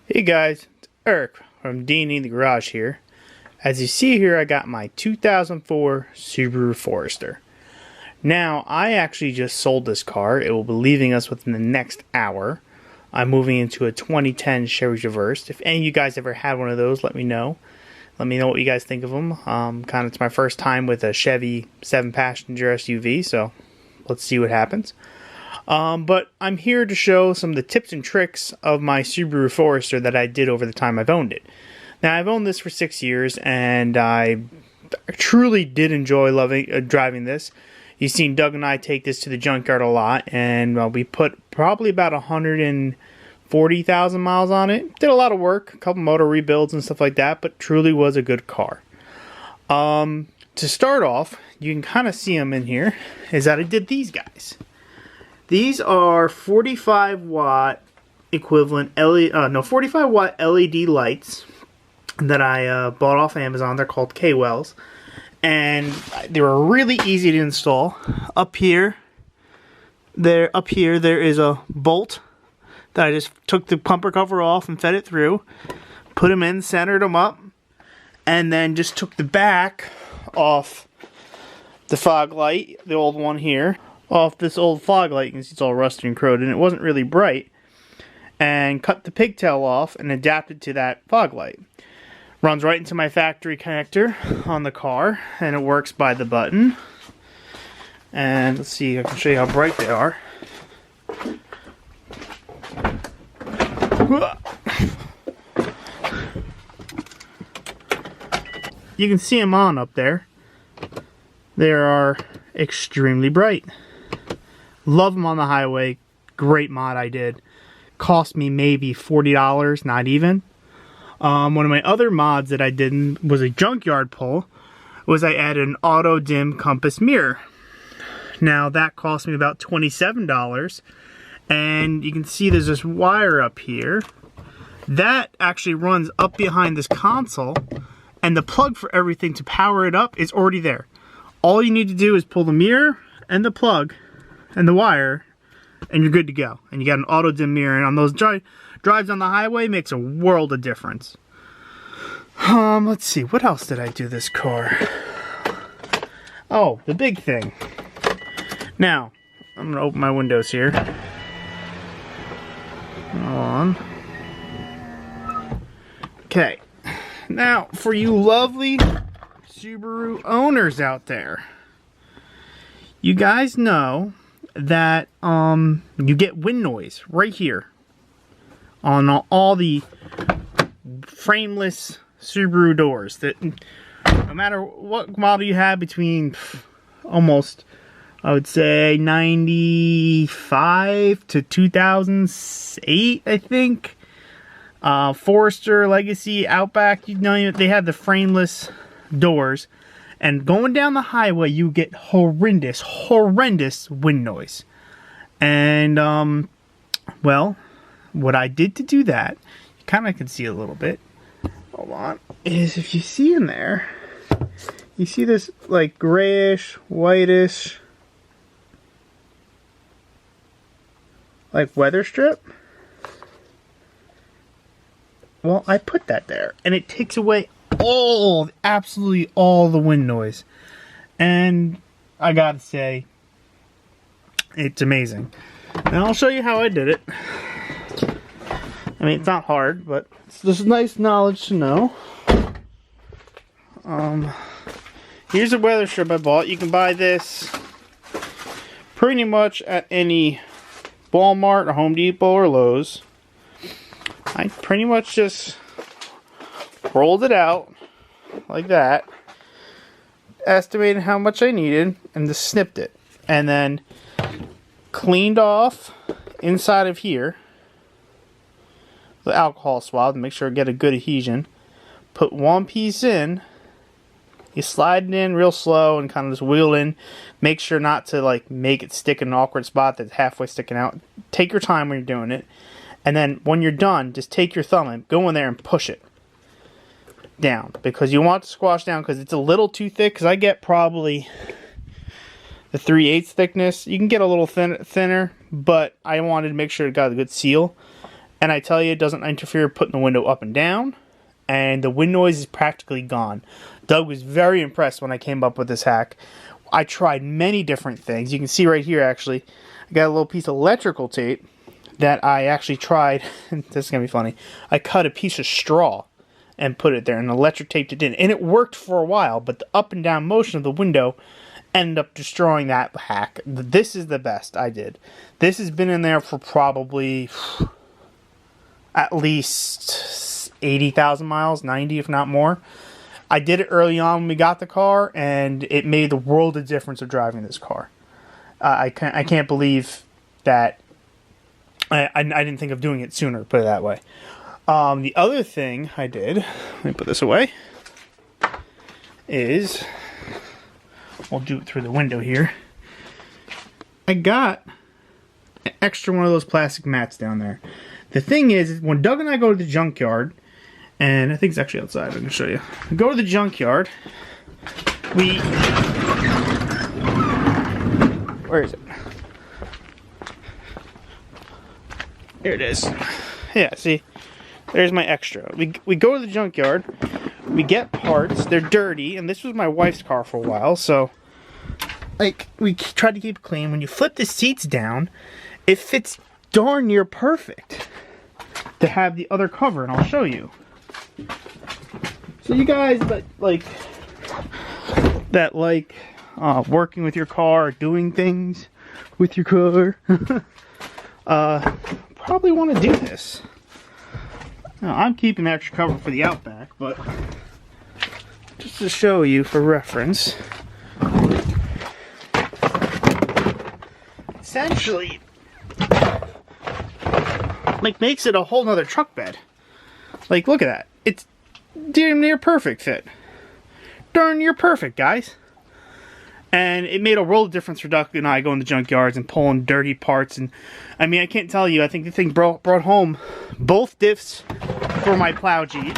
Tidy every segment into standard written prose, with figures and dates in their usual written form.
Hey guys, it's Eric from D&E the Garage here. As you see here, I got my 2004 Subaru Forester. Now, I actually just sold this car. It will be leaving us within the next hour. I'm moving into a 2010 Chevy Traverse. If any of you guys ever had one of those, let me know. Let me know what you guys think of them. It's my first time with a Chevy 7-passenger SUV, so let's see what happens. But I'm here to show some of the tips and tricks of my Subaru Forester that I did over the time I've owned it. Now, I've owned this for 6 years, and I truly did enjoy driving this. You've seen Doug and I take this to the junkyard a lot, and we put probably about 140,000 miles on it. Did a lot of work, a couple motor rebuilds and stuff like that, but truly was a good car. To start off, you can kind of see them in here, is that I did these guys. These are 45 watt equivalent 45 watt LED lights that I bought off Amazon. They're called K-Wells, and they were really easy to install. Up here there is a bolt that I just took the bumper cover off and fed it through, put them in, centered them up, and then just took the back off the fog light, the old one here, off this old fog light. You can see it's all rusty and corroded, and it wasn't really bright, and cut the pigtail off and adapted to that fog light. Runs right into my factory connector on the car, and it works by the button. And let's see, I can show you how bright they are. You can see them on up there. They are extremely bright. Love them on the highway. Great mod I did. Cost me maybe $40, not even. One of my other mods that I did was a junkyard pull. I added an auto dim compass mirror. Now that cost me about $27. And you can see there's this wire up here. That actually runs up behind this console. And the plug for everything to power it up is already there. All you need to do is pull the mirror and the plug and the wire, and you're good to go. And you got an auto dim mirror, and on those drives on the highway makes a world of difference. Let's see, what else did I do this car? Oh, the big thing. Now, I'm gonna open my windows here. Hold on. Okay. Now, for you lovely Subaru owners out there, you guys know that you get wind noise right here on all the frameless Subaru doors. That no matter what model you have, between almost, I would say, 95 to 2008, I think. Forester, Legacy, Outback, you know, they have the frameless doors. And going down the highway, you get horrendous wind noise. And, well, what I did to do that, you kind of can see a little bit, hold on, is if you see in there, you see this, like, grayish, whitish, like, weather strip? Well, I put that there, and it takes away absolutely all the wind noise. And I gotta say, it's amazing. Now I'll show you how I did it. I mean, it's not hard, but it's just nice knowledge to know. Here's a weather strip I bought. You can buy this pretty much at any Walmart or Home Depot or Lowe's. I pretty much just rolled it out like that, estimated how much I needed, and just snipped it, and then cleaned off inside of here the alcohol swab to make sure I get a good adhesion. Put one piece in, you slide it in real slow and kind of just wheel in, make sure not to like make it stick in an awkward spot that's halfway sticking out. Take your time when you're doing it, and then when you're done, just take your thumb and go in there and push it down, because you want to squash down, because it's a little too thick. Because I get probably the 3/8 thickness. You can get a little thinner, but I wanted to make sure it got a good seal. And I tell you, it doesn't interfere with putting the window up and down. And the wind noise is practically gone. Doug was very impressed when I came up with this hack. I tried many different things. You can see right here, actually, I got a little piece of electrical tape that I actually tried. This is going to be funny. I cut a piece of straw and put it there and electric taped it in. And it worked for a while, but the up and down motion of the window ended up destroying that hack. This is the best I did. This has been in there for probably at least 80,000 miles, 90 if not more. I did it early on when we got the car, and it made the world of difference of driving this car. I can't believe that I didn't think of doing it sooner, put it that way. The other thing I did, let me put this away, is, we'll do it through the window here. I got an extra one of those plastic mats down there. The thing is, when Doug and I go to the junkyard, and I think it's actually outside, I can show you. We go to the junkyard, where is it? Here it is. Yeah, see? There's my extra. We go to the junkyard, we get parts, they're dirty, and this was my wife's car for a while, so like, we tried to keep it clean. When you flip the seats down, it fits darn near perfect to have the other cover, and I'll show you. So you guys that like working with your car, or doing things with your car, probably want to do this. Now, I'm keeping the extra cover for the Outback, but just to show you for reference, essentially, like, makes it a whole nother truck bed. Like, look at that. It's damn near perfect fit. Darn near perfect, guys. And it made a world of difference for Duck and I going to junkyards and pulling dirty parts. And I mean, I can't tell you, I think the thing brought home both diffs for my plow Jeep.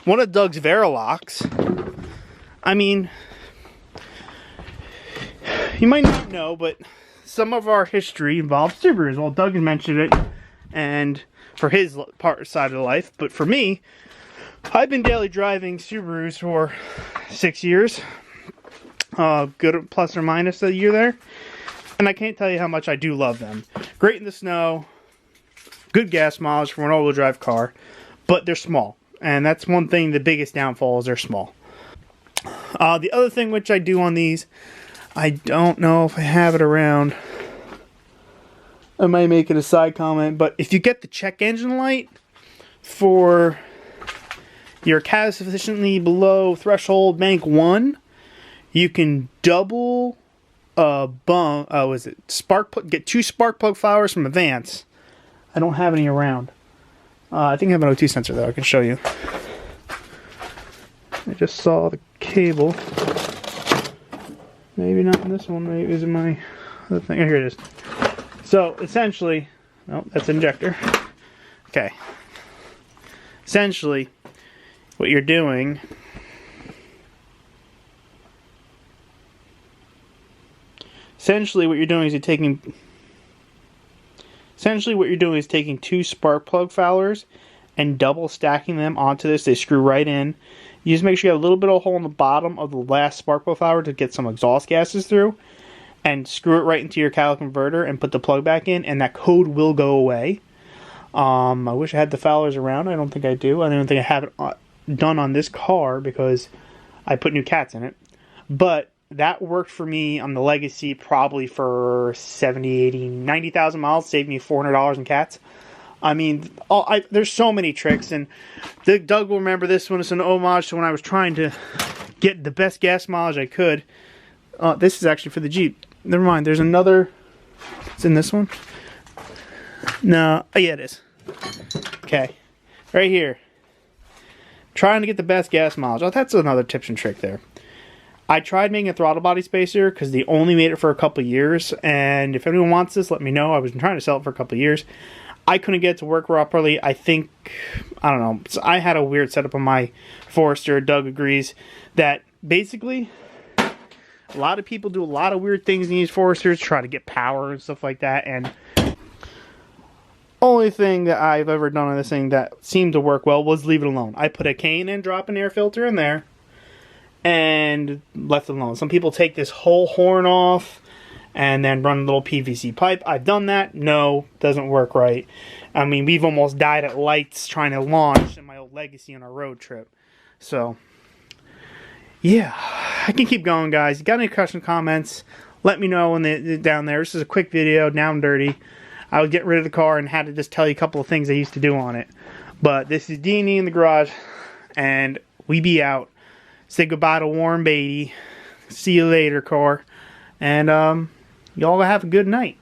One of Doug's Verilocks. I mean, you might not know, but some of our history involves Subarus. Well, Doug had mentioned it, and for his side of the life. But for me, I've been daily driving Subarus for 6 years. Good plus or minus a year there. And I can't tell you how much I do love them. Great in the snow. Good gas mileage for an all-wheel drive car. But they're small. And that's one thing, the biggest downfall is they're small. The other thing which I do on these, I don't know if I have it around. I might make it a side comment, but if you get the check engine light for your cat sufficiently below threshold bank 1, you can double get 2 spark plug flowers from Advance. I don't have any around. I think I have an O2 sensor though, I can show you. I just saw the cable. Maybe not in this one, maybe it's in my other thing. Oh, here it is. So, essentially, oh, that's injector. Okay. Essentially, what you're doing is taking 2 spark plug fowlers and double stacking them onto this. They screw right in. You just make sure you have a little bit of a hole in the bottom of the last spark plug flower to get some exhaust gases through, and screw it right into your catalytic converter and put the plug back in, and that code will go away. I wish I had the fowlers around. I don't think I do. I don't think I have it done on this car because I put new cats in it. But that worked for me on the Legacy probably for 70, 80, 90,000 miles. Saved me $400 in cats. I mean, there's so many tricks, and Doug will remember this one. It's an homage to when I was trying to get the best gas mileage I could. This is actually for the Jeep. Never mind, there's another. It's in this one? No, oh yeah, it is. Okay, right here. Trying to get the best gas mileage. Oh, that's another tips and trick there. I tried making a throttle body spacer because they only made it for a couple years, and if anyone wants this, let me know. I was trying to sell it for a couple years. I couldn't get it to work properly. I don't know. So I had a weird setup on my Forester. Doug agrees that basically a lot of people do a lot of weird things in these Foresters, try to get power and stuff like that. And Only thing that I've ever done on this thing that seemed to work well was leave it alone. I put a K&N drop an air filter in there and left it alone. Some people take this whole horn off and then run a little PVC pipe. I've done that. No, doesn't work right. I mean, we've almost died at lights trying to launch in my old Legacy on our road trip. So, yeah, I can keep going, guys. You got any questions, comments? Let me know down there. This is a quick video, down and dirty. I was getting rid of the car and had to just tell you a couple of things I used to do on it. But this is D&E in the garage, and we be out. Say goodbye to Warren Beatty. See you later, car. And y'all have a good night.